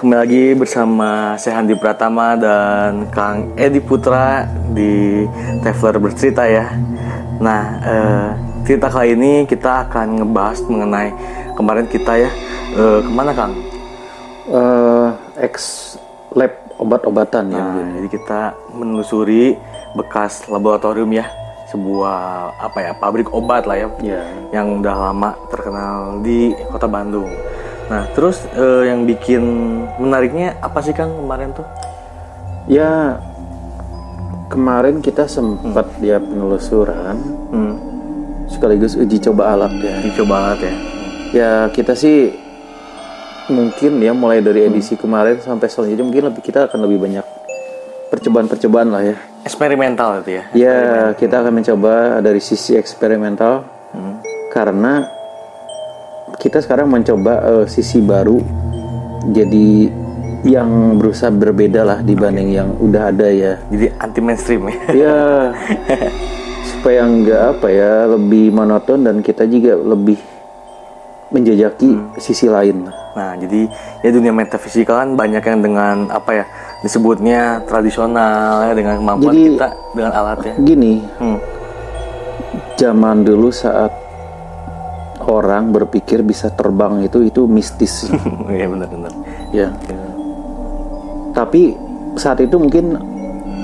kembali lagi bersama saya Handi Pratama dan Kang Edi Putra di Traveler Bercerita ya. Nah, cerita kali ini kita akan ngebahas mengenai kemarin kita ya, kemana Kang? Lab obat-obatan ya. Jadi kita menelusuri bekas laboratorium ya, sebuah pabrik obat lah ya, yang udah lama terkenal di Kota Bandung. Nah, terus yang bikin menariknya apa sih Kang kemarin tuh? Ya, kemarin kita sempat dia penelusuran, sekaligus uji coba alat ya. Uji coba alat ya. Ya, kita sih mungkin ya mulai dari edisi kemarin sampai selanjutnya mungkin kita akan lebih banyak percobaan-percobaan lah ya. Eksperimental itu ya? Ya, kita akan mencoba dari sisi eksperimental karena kita sekarang mencoba sisi baru, jadi yang berusaha berbeda lah dibanding yang udah ada ya. Jadi anti mainstream ya? Ya, supaya nggak lebih monoton dan kita juga lebih menjajaki sisi lain. Nah, jadi ya dunia metafisika kan banyak yang dengan disebutnya tradisional ya, dengan kemampuan jadi, kita dengan alatnya. Gini, zaman dulu saat orang berpikir bisa terbang itu mistis. Iya benar-benar. Ya. Tapi saat itu mungkin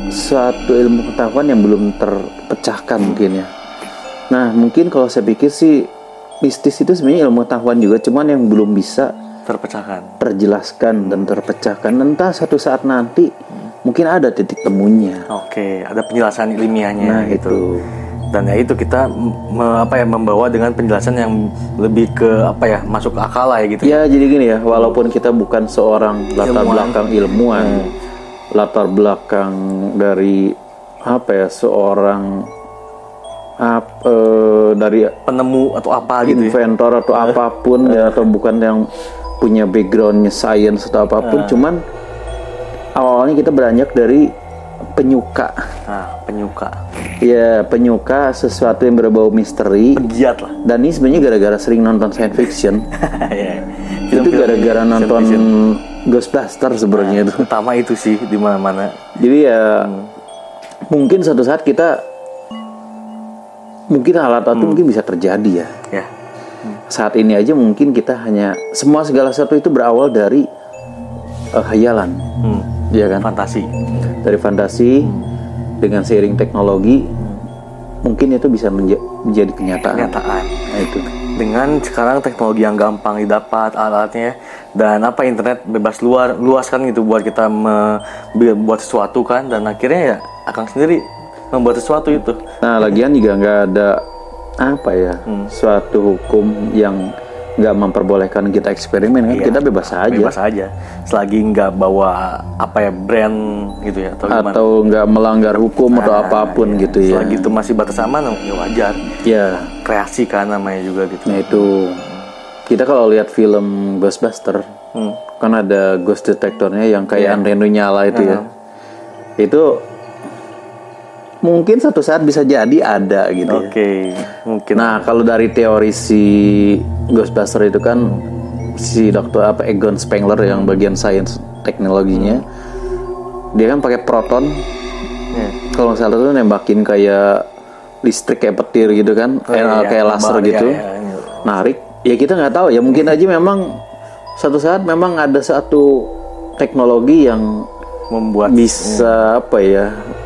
suatu ilmu pengetahuan yang belum terpecahkan mungkin ya. Nah, mungkin kalau saya pikir sih mistis itu sebenarnya ilmu pengetahuan juga, cuman yang belum bisa terjelaskan dan terpecahkan. Entah satu saat nanti mungkin ada titik temunya. Oke, ada penjelasan ilmiahnya. Nah, gitu. Itu. Dan ya itu kita membawa dengan penjelasan yang lebih ke masuk ke akal lah ya gitu. Ya, jadi gini ya, walaupun kita bukan seorang latar belakang ilmuwan, latar belakang dari seorang dari penemu atau apa gitu, inventor atau apapun ya, atau bukan yang punya backgroundnya science atau apapun, cuman awalnya kita beranjak dari penyuka. Penyuka. Ya, penyuka sesuatu yang berbau misteri. Pegiat lah. Dan ini sebenarnya gara-gara sering nonton science fiction. Ya. Itu gara-gara nonton Ghostbusters sebenarnya itu. Utama itu sih di mana-mana. Jadi ya mungkin suatu saat kita mungkin alat-alat itu mungkin bisa terjadi ya. Ya. Saat ini aja mungkin kita hanya segala sesuatu itu berawal dari khayalan. Iya kan? Fantasi. Dari fantasi dengan seiring teknologi mungkin itu bisa menjadi kenyataan. Nah, itu. Dengan sekarang teknologi yang gampang didapat alatnya dan internet bebas luas kan gitu buat kita buat sesuatu kan, dan akhirnya ya Akang sendiri membuat sesuatu itu. Nah, lagian juga nggak ada suatu hukum yang nggak memperbolehkan kita eksperimen kan. Kita bebas aja selagi nggak bawa brand gitu ya, atau nggak melanggar hukum atau apapun gitu ya. Selagi itu masih batas aman ya wajar ya, kreasi kan namanya juga gitu. Nah, itu kita kalau lihat film Ghostbuster kan ada ghost detectornya yang kayak Reno nyala itu ya. Itu mungkin suatu saat bisa jadi ada gitu. Oke, mungkin. Nah, kalau dari teori si Ghostbuster itu kan si dokter Egon Spengler yang bagian sains teknologinya, dia kan pakai proton. Kalau nggak salah tuh nembakin kayak listrik kayak petir gitu kan, kayak laser gitu, narik. Ya kita nggak tahu ya, mungkin aja memang suatu saat memang ada satu teknologi yang membuat bisa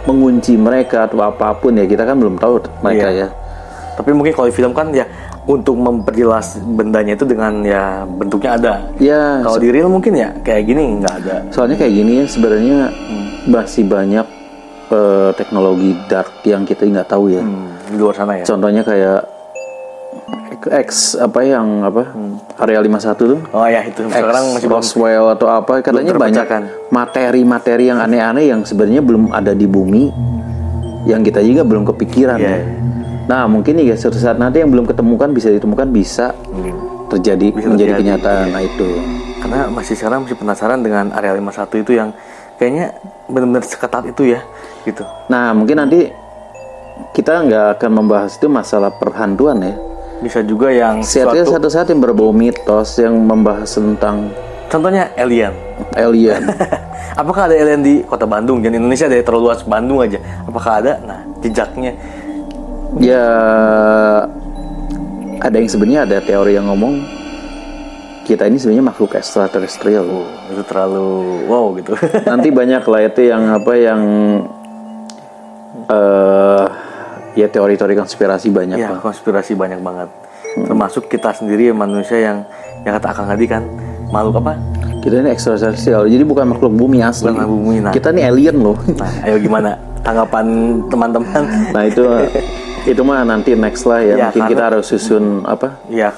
mengunci mereka atau apapun ya, kita kan belum tahu mereka ya. Tapi mungkin kalau di film kan ya untuk memperjelas bendanya itu dengan ya bentuknya ada. Ya. Kalau di real mungkin ya kayak gini nggak ada. Soalnya kayak gini ya sebenarnya masih banyak teknologi dark yang kita nggak tahu ya. Di luar sana ya. Contohnya kayak Area 51 tuh. Oh ya, itu sekarang masih Roswell atau apa, katanya banyak materi-materi yang aneh-aneh yang sebenarnya belum ada di bumi, yang kita juga belum kepikiran. Nah, mungkin ya suatu saat nanti yang belum ketemukan bisa ditemukan, bisa terjadi menjadi kenyataan. Nah, itu. Karena sekarang masih penasaran dengan Area 51 itu yang kayaknya benar-benar seketat itu ya, gitu. Nah, mungkin nanti kita nggak akan membahas itu masalah perhantuan ya. Bisa juga yang satu saat yang berbau mitos, yang membahas tentang Contohnya alien. Apakah ada alien di kota Bandung? Dan Indonesia ada terlalu luas, Bandung aja. Apakah ada? Nah, jejaknya. Ya, ada yang sebenarnya ada teori yang ngomong kita ini sebenarnya makhluk extraterrestrial. Itu terlalu wow gitu. Nanti banyak lah itu yang ya teori-teori konspirasi banyak. Ya, konspirasi banyak banget. Termasuk kita sendiri manusia yang kata Akang tadi kan, makhluk apa? Kita ini extraterrestrial, jadi bukan makhluk bumi asli. Bukan bumi. Nah, kita ini alien loh. Nah, ayo gimana tanggapan teman-teman? Nah itu mah nanti next lah ya. Mungkin kita harus susun apa? Ya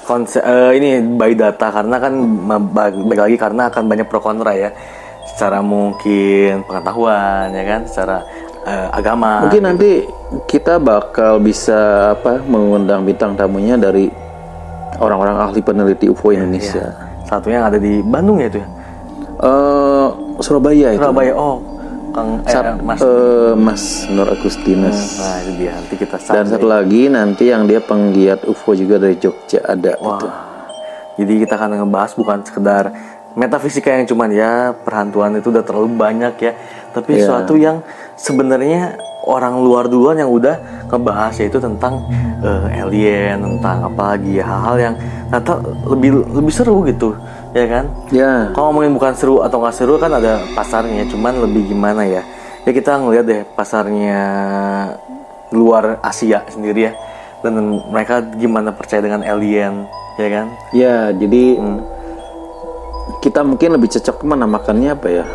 ini by data karena kan baik lagi karena akan banyak pro kontra ya. Secara mungkin pengetahuan ya kan, secara agama. Mungkin nanti kita bakal bisa mengundang bintang tamunya dari orang-orang ahli peneliti UFO Indonesia. Ya. Satunya yang ada di Bandung ya itu ya. Surabaya itu. Surabaya. Oh, Kang Mas Nur Agustinus. Nah, itu dia. Nanti kita dan satu lagi nanti yang dia penggiat UFO juga dari Jogja ada. Wah. Gitu. Jadi kita akan ngebahas bukan sekedar metafisika yang cuman ya perhantuan itu udah terlalu banyak ya, tapi sesuatu yang sebenarnya orang luar duluan yang udah ngebahas yaitu tentang alien, tentang apa lagi ya, hal-hal yang ternyata lebih seru gitu ya kan. Ya. Kalau ngomongin bukan seru atau nggak seru kan ada pasarnya, cuman lebih gimana ya kita ngeliat deh pasarnya luar Asia sendiri ya, dan mereka gimana percaya dengan alien ya kan. Ya, jadi kita mungkin lebih cocok menamakannya apa ya,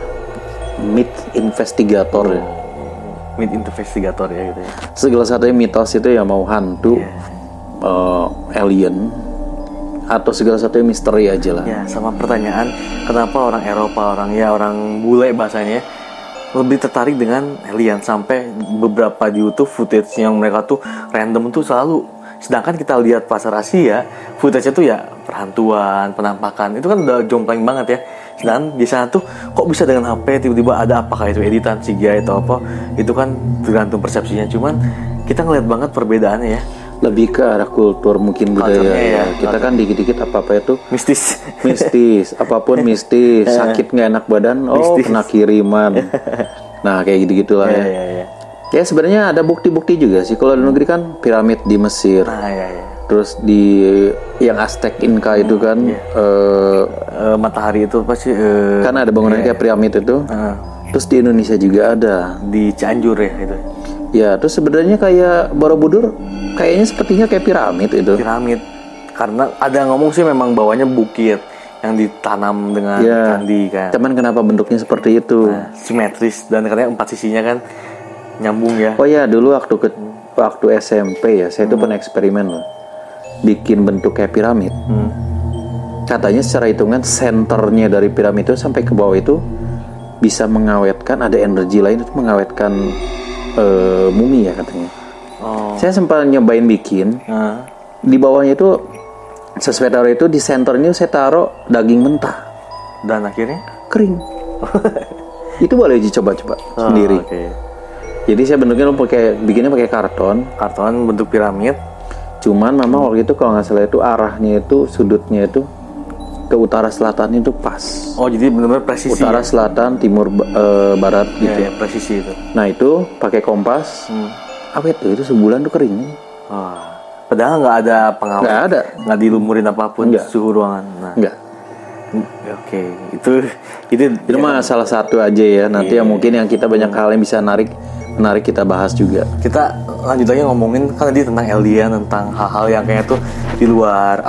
myth investigator ya. Myth investigator ya gitu ya. Segala satunya mitos itu ya mau hantu, alien, atau segala satunya misteri aja lah. Ya, sama pertanyaan kenapa orang Eropa, orang bule bahasanya lebih tertarik dengan alien, sampai beberapa di YouTube footage yang mereka tuh random tuh selalu. Sedangkan kita lihat pasar Asia, footage-nya tuh ya perhantuan, penampakan. Itu kan udah jomplang banget ya. Dan di sana tuh kok bisa dengan HP tiba-tiba ada, apakah itu editan CGI atau apa? Itu kan tergantung persepsinya. Cuman kita ngeliat banget perbedaannya ya. Lebih ke arah kultur mungkin budaya ya. Kita kan dikit-dikit apa-apa itu mistis. Apapun mistis. Sakit nggak enak badan, mistis. Kena kiriman. Nah kayak gitu-gitulah ya. Ya sebenarnya ada bukti-bukti juga sih. Kalau di negeri kan piramid di Mesir. Terus di yang Aztec Inca itu kan matahari itu pasti kan ada bangunan kayak piramid itu. Terus di Indonesia juga ada di Cianjur ya itu. Ya, terus sebenarnya kayak Borobudur kayaknya sepertinya kayak piramid itu. Piramid. Karena ada yang ngomong sih memang bawahnya bukit yang ditanam dengan candi kan. Cuman kenapa bentuknya seperti itu? Nah, simetris dan katanya 4 sisinya kan nyambung ya. Oh ya, dulu waktu SMP ya, saya tuh pernah eksperimen loh. Bikin bentuk kayak piramid. Katanya secara hitungan senternya dari piramid itu sampai ke bawah itu bisa mengawetkan, ada energi lain itu mengawetkan mumi ya katanya. Saya sempat nyobain bikin. Di bawahnya itu sesuai taruh itu, di senternya saya taruh daging mentah. Dan akhirnya kering. Itu boleh dicoba-coba sendiri. Jadi saya bikinnya pakai karton bentuk piramid. Cuman mama waktu itu kalau nggak salah itu arahnya itu sudutnya itu ke utara selatan itu pas. Oh jadi benar-benar presisi. Utara selatan timur barat gitu. Ya, presisi itu. Nah itu pakai kompas. Awet tuh itu sebulan tuh kering. Padahal nggak ada pengawet. Nggak ada. Nggak dilumurin apapun suhu ruangan. Nah. Nggak. Oke, itu mah salah satu aja ya. Nanti yang mungkin yang kita banyak hal yang bisa menarik kita bahas juga. Kita lanjut lagi ngomongin kan tadi tentang alien, tentang hal-hal yang kayaknya tuh di luar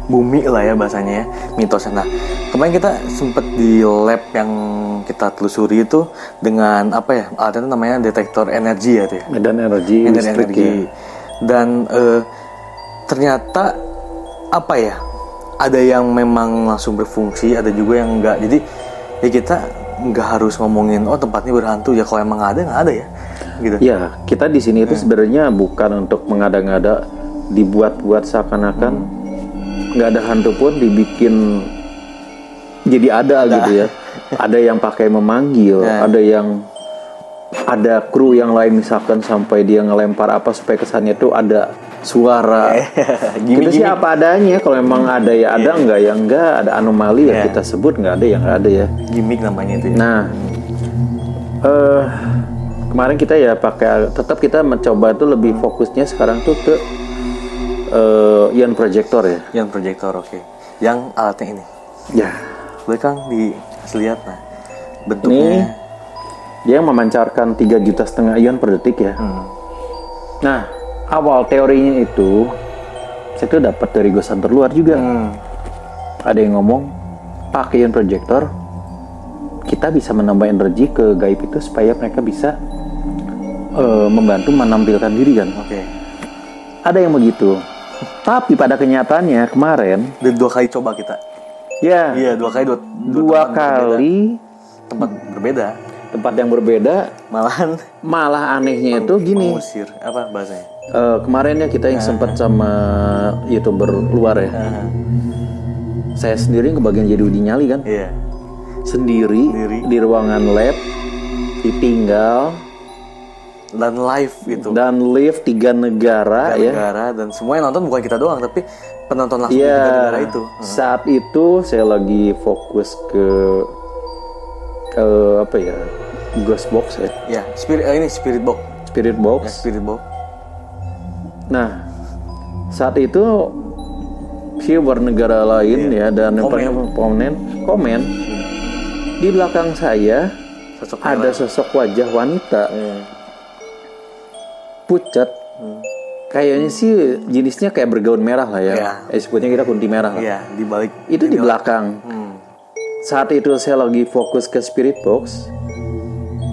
bumi lah ya bahasanya ya, mitosnya. Nah kemarin kita sempet di lab yang kita telusuri itu dengan alat itu namanya detektor energi ya tuh ya. Medan energi listrik ya. Dan ternyata ada yang memang langsung berfungsi, ada juga yang enggak. Jadi ya kita nggak harus ngomongin tempatnya berhantu ya, kalau emang ada nggak ada ya gitu. Ya kita di sini itu sebenarnya bukan untuk mengada-ngada, dibuat-buat seakan-akan nggak ada hantu pun dibikin jadi ada gitu ya. Ada yang pakai memanggil, ada kru yang lain misalkan sampai dia ngelempar apa supaya kesannya itu ada suara. Kita sih apa adanya. Kalau memang ada ya ada, enggak ya enggak. Ada anomali ya kita sebut, enggak ada ya enggak ada ya. Gimik namanya itu. Ya? Nah, kemarin kita ya pakai, tetap kita mencoba itu lebih fokusnya sekarang tuh ke ion projector ya. Ion projector, oke. Yang alatnya ini. Ya. Boleh Kang dikasih lihat, nah bentuknya. Ini dia memancarkan 3,5 juta ion per detik ya. Nah, awal teorinya itu saya tuh dapat dari gosan terluar juga. Ada yang ngomong pakai ion projector kita bisa menambah energi ke gaib itu supaya mereka bisa membantu menampilkan diri kan. Oke. Ada yang begitu. Tapi pada kenyataannya kemarin Dan 2 kali coba kita. ya. Iya, 2 kali dua kali tempat berbeda. Tempat yang berbeda. Malah anehnya itu gini. Mengusir apa bahasanya? Kemarin ya kita yang sempat sama YouTuber luar ya. Saya sendiri kebagian jadi uji nyali kan. Iya. Sendiri di ruangan lab, ditinggal dan live gitu. Dan live 3 negara ya. Dan semua yang nonton bukan kita doang, tapi penonton langsung di 3 negara itu. Saat itu saya lagi fokus ke apa ya? Ghost box ya. Ya, spirit box. Spirit box. Ya, spirit box. Nah, saat itu viewer negara lain ya dan yang paling komen di belakang saya ada sosok wajah wanita pucat, kayaknya sih jenisnya kayak bergaun merah lah ya. Sebutnya kita kunti merah lah. Iya, di balik itu di belakang. Saat itu saya lagi fokus ke spirit box,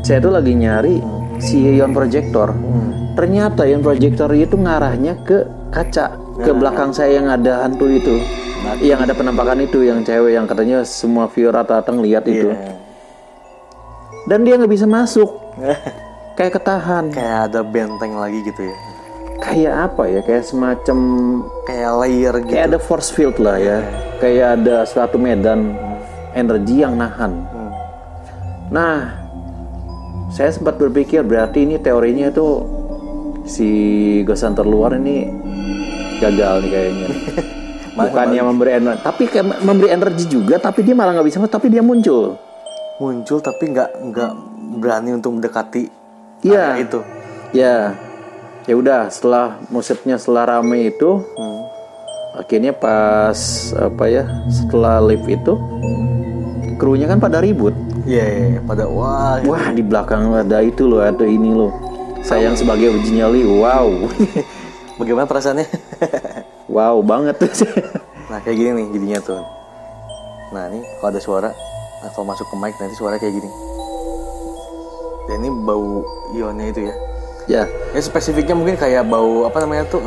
saya tuh lagi nyari si ion projector. Ternyata ion projector itu ngarahnya ke kaca, ke belakang saya yang ada hantu itu, yang ada penampakan itu, yang cewek yang katanya semua viewer rata-rata ngeliat itu. Dan dia nggak bisa masuk, kayak ketahan. Kayak ada benteng lagi gitu ya. Kayak apa ya? Kayak semacam kayak layer gitu. Kayak ada force field lah ya. Kayak ada suatu medan energi yang nahan. Nah, saya sempat berpikir berarti ini teorinya tuh si gosan terluar ini gagal nih kayaknya. Bukannya memberi energi, tapi kayak memberi energi juga, tapi dia malah nggak bisa, tapi dia muncul tapi nggak berani untuk mendekati itu. Ya udah, setelah rame itu, akhirnya pas setelah live itu, krunya kan pada ribut. Iya, pada wah di belakang ada itu loh, ada ini loh. Sayang sebagai uji nyali, wow. Bagaimana perasaannya? Wow banget. Nah kayak gini nih jadinya tuh. Nah ini kalau ada suara, kalau masuk ke mic nanti suara kayak gini. Dan ini bau ionnya itu ya. Ya spesifiknya mungkin kayak bau apa namanya tuh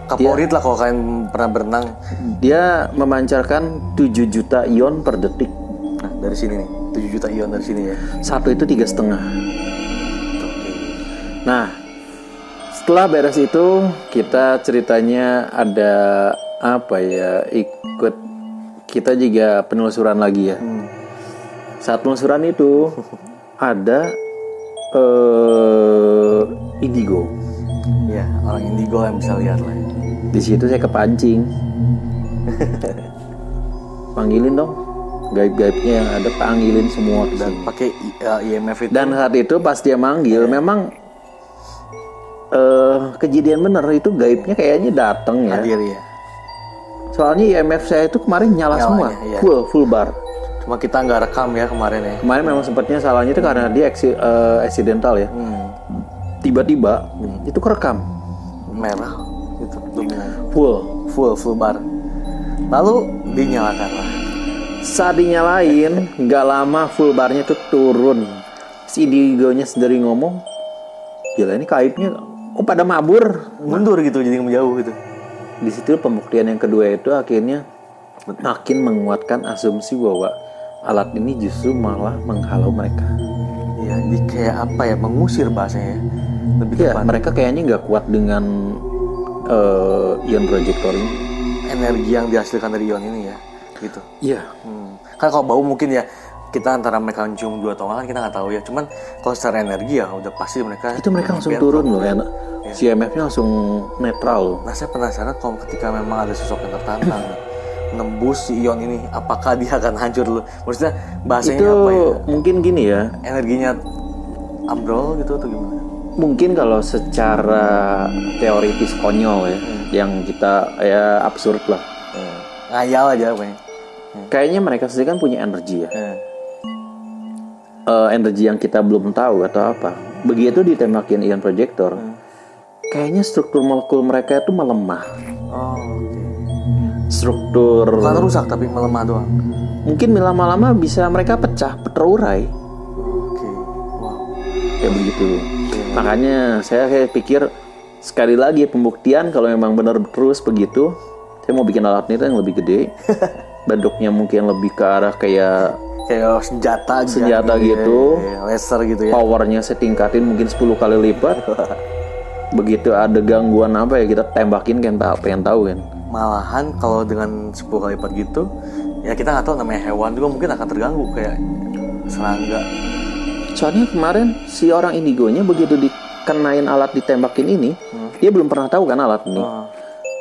kaporit lah kalau kalian pernah berenang. Dia memancarkan 7 juta ion per detik. Nah dari sini nih 7 juta ion dari sini ya. Satu itu 3,5. Nah, setelah beres itu kita ceritanya ada apa ya, ikut kita juga penelusuran lagi ya. Saat penelusuran itu ada indigo. Ya, orang indigo yang bisa lihat lah. Di situ saya kepancing. Panggilin dong gaib-gaibnya yang ada, panggilin semua dan pakai IMF itu. Dan saat itu pas dia manggil memang kejadian bener itu gaibnya kayaknya datang ya. Hadir ya. Soalnya IMF saya itu kemarin nyala semua, full bar. Cuma kita nggak rekam ya kemarin ya. Kemarin memang sempatnya salahnya itu karena dia accidental ya. Tiba-tiba itu kerekam merah itu full bar. Lalu dinyalakan lah. Saat dinyalain nggak lama full barnya itu turun. Si indigonya sendiri ngomong, gila ini gaibnya pada mabur, mundur gitu, jadi menjauh gitu. Di situ pembuktian yang kedua itu akhirnya makin menguatkan asumsi bahwa alat ini justru malah menghalau mereka. Ya, jadi kayak apa ya, mengusir bahasanya. Lebih tepat. Mereka kayaknya nggak kuat dengan ion projector ini. Energi yang dihasilkan dari ion ini ya, gitu. Iya. Kan kalau bau mungkin ya kita antara mereka mencium dua atau enggak kan kita nggak tahu ya. Cuman kalau secara energi ya udah pasti mereka itu mereka langsung turun loh ya. Si IMF-nya langsung netral. Nah saya penasaran kalau ketika memang ada sosok yang tertantang nembus si ion ini, apakah dia akan hancur dulu? Maksudnya bahasanya itu apa ya? Mungkin gini ya. Energinya ambrol gitu atau gimana? Mungkin kalau secara teoritis konyol ya, yang kita ya absurd lah. Ngayal aja pokoknya. Kayaknya mereka sendiri kan punya energi ya. Energi yang kita belum tahu atau apa. Begitu ditembakin ion projector, kayaknya struktur molekul mereka itu melemah. Oh, struktur bukan rusak tapi melemah doang. Mungkin lama-lama bisa mereka pecah, terurai. Wow. Kayak begitu. Makanya saya pikir sekali lagi pembuktian kalau memang benar terus begitu, saya mau bikin alat ini yang lebih gede. Bentuknya mungkin lebih ke arah kayak senjata gitu. Laser gitu ya. Powernya saya tingkatin mungkin 10 kali lipat. Begitu ada gangguan apa ya kita tembakin kan, pengen tahu kan. Malahan kalau dengan 10 kali lipat gitu, ya kita nggak tahu namanya hewan juga mungkin akan terganggu kayak serangga. Soalnya kemarin si orang indigonya begitu dikenain alat ditembakin ini, dia belum pernah tahu kan alat ini.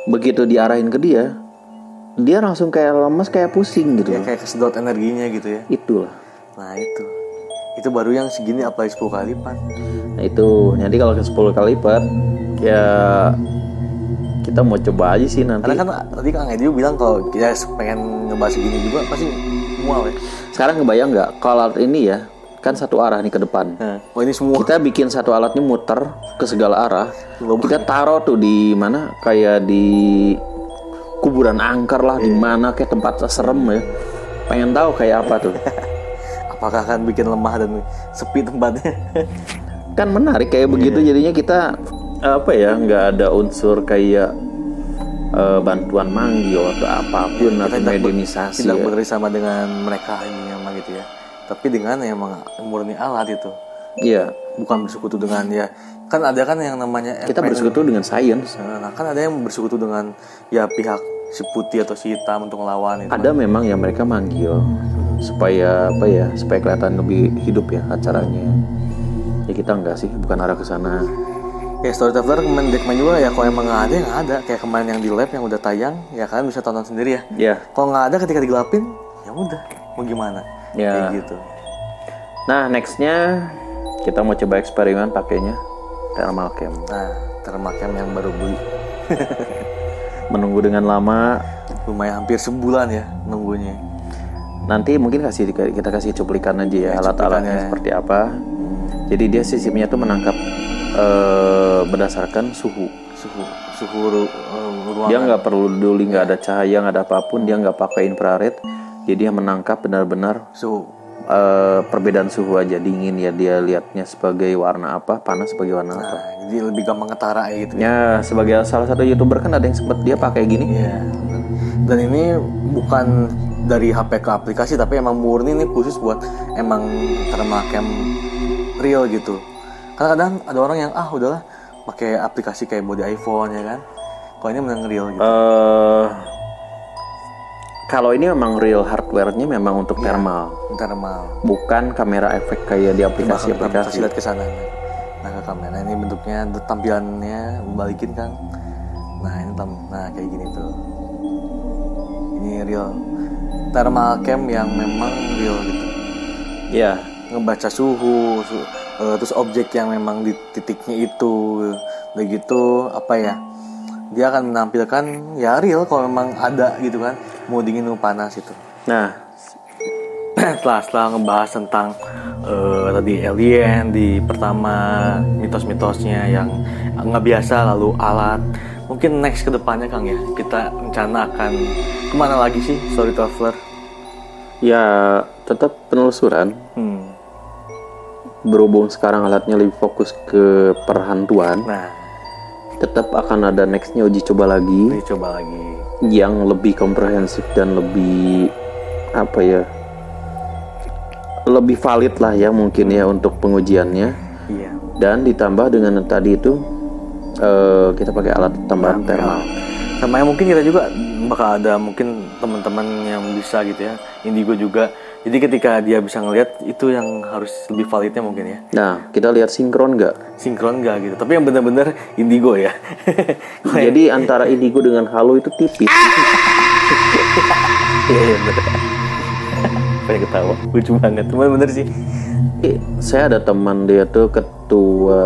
Begitu diarahin ke dia langsung kayak lemes, kayak pusing gitu. Ya, kayak kesedot energinya gitu ya. Itulah. Nah itu baru yang segini apalagi 10 kali lipat. Nah itu, nanti kalau ke 10 kali lipat ya kita mau coba aja sih nanti. Karena kan tadi Kang Edi bilang kalau kita pengen ngebahas segini juga pasti mual ya. Sekarang kebayang nggak kalau alat ini ya kan satu arah nih ke depan. Oh ini semua. Kita bikin satu alatnya muter ke segala arah. Kita taruh tuh di mana kayak di kuburan angker lah, di mana kayak tempat serem ya. Pengen tahu kayak apa tuh. Apakah akan bikin lemah dan sepi tempatnya? Kan menarik kayak begitu jadinya kita apa ya, nggak ada unsur kayak bantuan manggil atau apapun atau mediumisasi. Tidak bekerjasama dengan mereka ini memang gitu ya. Tapi dengan yang murni alat itu. Iya. Bukan bersekutu dengan ya. Kan ada kan yang namanya kita bersekutu dengan sains. Nah kan ada yang bersekutu dengan ya pihak si putih atau si hitam untuk melawan itu. Ada memang yang mereka manggil supaya apa ya, supaya kelihatan lebih hidup ya acaranya. Ya kita enggak sih, bukan arah ke sana. Ya Story Traveler Dekman juga ya, kalau emang nggak ada ya nggak ada. Kayak kemarin yang di lab yang udah tayang, ya kalian bisa tonton sendiri ya. Iya. Kalau nggak ada ketika digelapin, ya udah mau gimana? Ya. Kayak gitu. Nah nextnya kita mau coba eksperimen pakainya thermal cam. Nah thermal cam yang baru beli. Menunggu dengan lama. Lumayan hampir sebulan ya nunggunya. Nanti mungkin kita kasih cuplikan aja ya alat-alatnya seperti apa. Jadi dia sistemnya tuh menangkap berdasarkan suhu ruangan. Dia nggak perlu peduli, nggak ada cahaya, nggak ada apapun, dia nggak pakai infrared. Jadi dia menangkap benar-benar suhu. Perbedaan suhu aja, dingin ya dia lihatnya sebagai warna apa, panas sebagai warna apa. Jadi lebih gampang ketara gitu. Ya sebagai salah satu YouTuber kan ada yang sempat dia pakai gini. Iya. Dan ini bukan dari HP ke aplikasi tapi emang murni ini khusus buat emang thermal cam real gitu. Kadang-kadang ada orang yang udahlah pakai aplikasi kayak body iPhone ya kan. Kalau ini memang real gitu. Kalau ini memang real hardware-nya memang untuk thermal. Bukan kamera efek kayak di aplikasi-aplikasi. Lihat ke sana. Nah ke kamera ini bentuknya tampilannya balikin kan. Nah ini kayak gini tuh. Ini real thermal cam yang memang real gitu. Iya. Ngebaca suhu, terus objek yang memang di titiknya itu, begitu apa ya? Dia akan menampilkan ya real kalau memang ada gitu kan, mau dingin mau panas itu. Nah, setelah ngebahas tentang tadi alien di pertama, mitos-mitosnya yang nggak biasa, lalu alat. Mungkin next kedepannya Kang ya, kita rencana akan kemana lagi sih Story Traveler? Ya tetap penelusuran. Berhubung sekarang alatnya lebih fokus ke perhantuan. Nah. Tetap akan ada nextnya uji coba lagi yang lebih komprehensif dan lebih apa ya, lebih valid lah ya mungkin ya untuk pengujiannya. Iya. Dan ditambah dengan tadi itu kita pakai alat tambahan thermal. Sama yang mungkin kita juga bakal ada mungkin teman-teman yang bisa gitu ya, Indigo juga Jadi ketika dia bisa ngelihat, itu yang harus lebih validnya mungkin ya. Nah, kita lihat sinkron nggak? Sinkron nggak gitu. Tapi yang benar-benar indigo ya. Jadi antara indigo dengan halo itu tipis. Iya bener. Pengen ketawa, lucu banget. Cuman bener sih. Saya ada teman, dia tuh ketua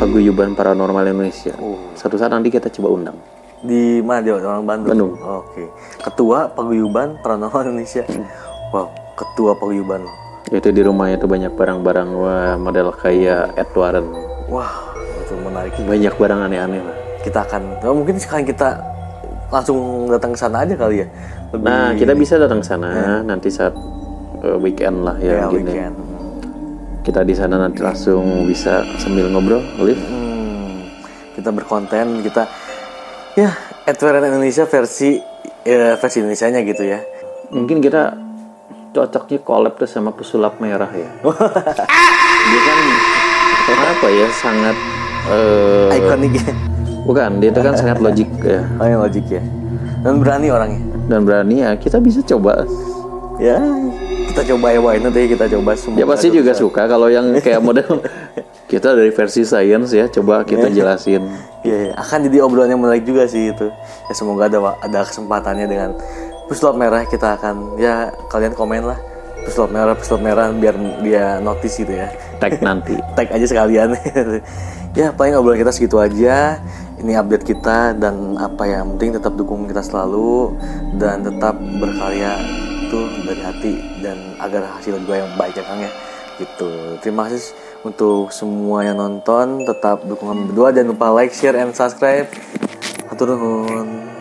Paguyuban Paranormal Indonesia. Satu saat nanti kita coba undang. Di mana dia, orang Bandung? Bandung. Oke. Ketua Paguyuban Paranormal Indonesia. Wow, ketua Paguyuban loh. Itu di rumahnya tuh banyak barang-barang model kayak Ed Warren. Wah, itu menarik. Banyak barang aneh-aneh lah. Kita akan, mungkin sekarang kita langsung datang ke sana aja kali ya. Nah, kita bisa datang ke sana nanti saat weekend lah ya, gini. Weekend. Kita di sana nanti langsung bisa sambil ngobrol, live. Kita berkonten, kita ya Edward Indonesia versi Indonesianya gitu ya. Mungkin kita cocoknya collab tuh sama pesulap merah ya. Dia kan apa ya, sangat ikonik ya. Bukan, dia itu kan sangat logik ya. Oh yang logik ya. Dan berani orangnya. Dan berani ya, kita bisa coba. Ya, kita coba ya, why not ya, kita coba semua. Ya pasti juga suka kalau yang kayak model kita dari versi science ya, coba kita jelasin. Iya, akan jadi obrolan yang menarik juga sih itu. Ya semoga ada kesempatannya dengan pesulap merah. Kita akan, ya kalian komen lah pesulap merah biar dia notice gitu ya. Tag nanti. Tag aja sekalian. Ya paling obrolan kita segitu aja. Ini update kita, dan apa yang penting tetap dukung kita selalu dan tetap berkarya tuh dari hati, dan agar hasil juga yang baik ya Kang ya. Gitu. Terima kasih untuk semua yang nonton, tetap dukung kami berdua, jangan lupa like, share, and subscribe. Hatur nuhun.